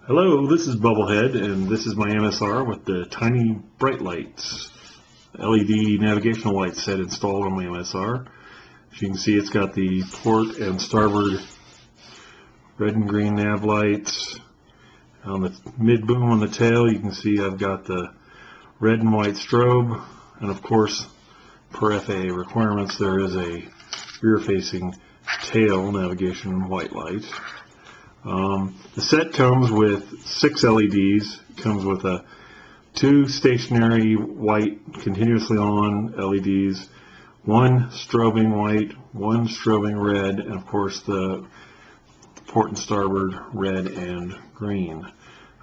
Hello, this is Bubblehead, and this is my MSR with the tiny Brite lights, LED navigational light set installed on my MSR. As you can see, it's got the port and starboard red and green nav lights. On the mid boom on the tail, you can see I've got the red and white strobe, and of course, per FAA requirements, there is a rear-facing tail navigation white light. The set comes with 6 LEDs. It comes with 2 stationary white continuously on LEDs, 1 strobing white, 1 strobing red, and of course the port and starboard red and green.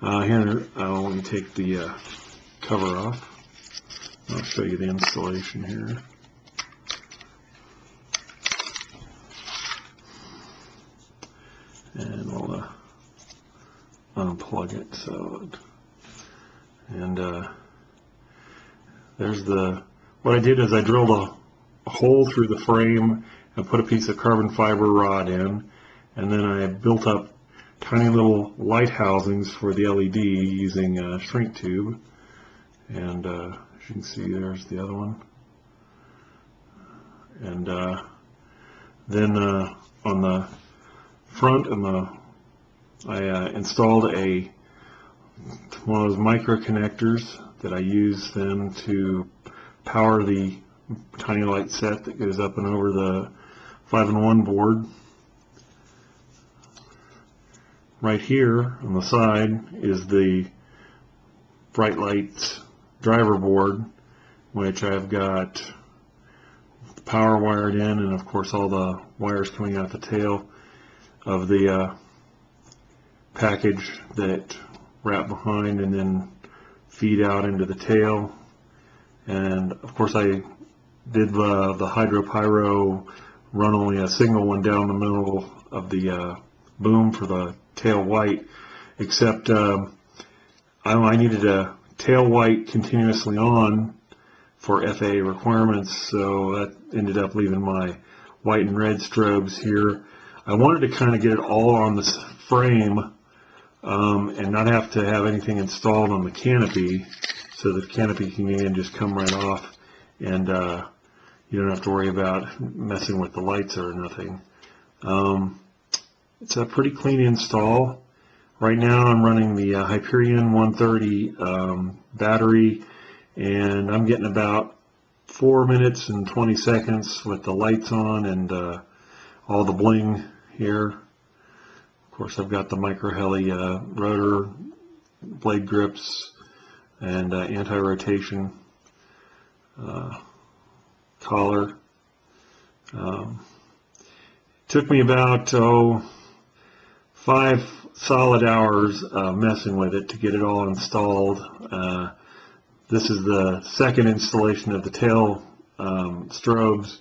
Here, let me take the cover off. I'll show you the installation here. And we'll unplug it. There's what I did is I drilled a hole through the frame and put a piece of carbon fiber rod in, and then I built up tiny little light housings for the LED using a shrink tube. And as you can see, there's the other one. And then on the front, I installed one of those micro connectors that I use then to power the tiny light set that goes up and over the 5-in-1 board. Right here on the side is the Brite Lights driver board, which I've got the power wired in, and of course all the wires coming out the tail of the package that wrap behind and then feed out into the tail. And of course I did the hydro-pyro, run only a single one down the middle of the boom for the tail white, except I needed a tail white continuously on for FAA requirements, so that ended up leaving my white and red strobes here. I wanted to kind of get it all on this frame and not have to have anything installed on the canopy, so the canopy can just come right off, and you don't have to worry about messing with the lights or nothing. It's a pretty clean install. Right now I'm running the Hyperion 130 battery, and I'm getting about 4 minutes and 20 seconds with the lights on and all the bling here. Of course, I've got the micro heli rotor, blade grips, and anti-rotation collar. Took me about 5 solid hours messing with it to get it all installed. This is the second installation of the tail strobes.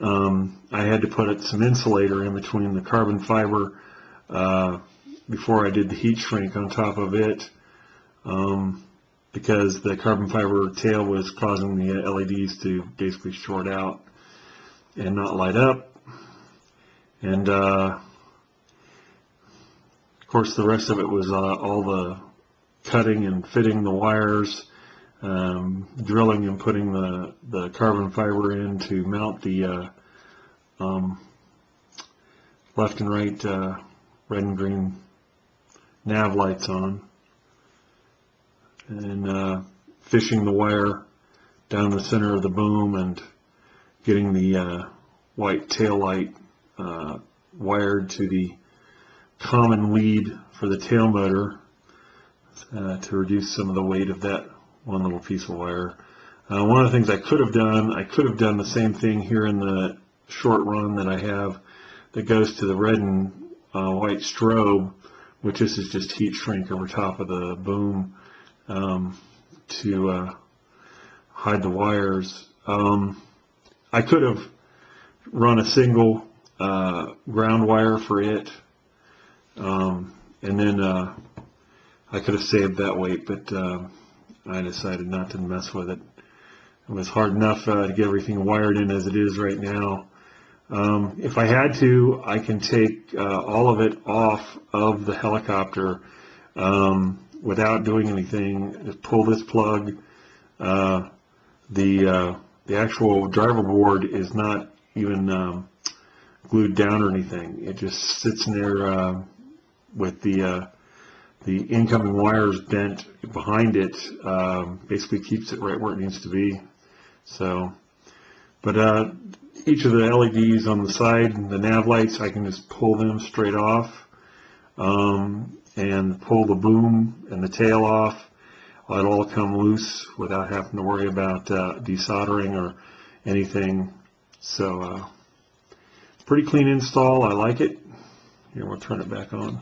I had to put some insulator in between the carbon fiber before I did the heat shrink on top of it, because the carbon fiber tail was causing the LEDs to basically short out and not light up. And of course the rest of it was all the cutting and fitting the wires, drilling and putting the carbon fiber in to mount the left and right red and green nav lights on, and fishing the wire down the center of the boom and getting the white tail light wired to the common lead for the tail motor to reduce some of the weight of that one little piece of wire. One of the things I could have done the same thing here in the short run that I have that goes to the red and white strobe, which this is just heat shrink over top of the boom to hide the wires. I could have run a single ground wire for it, and then I could have saved that weight, but I decided not to mess with it. It was hard enough to get everything wired in as it is right now. If I had to, I can take all of it off of the helicopter without doing anything. Just pull this plug. The actual driver board is not even glued down or anything. It just sits in there with the incoming wires bent behind it. Basically keeps it right where it needs to be. So, but each of the LEDs on the side, the nav lights, I can just pull them straight off, and pull the boom and the tail off. Let it all come loose without having to worry about desoldering or anything. So, pretty clean install. I like it. Here, we'll turn it back on.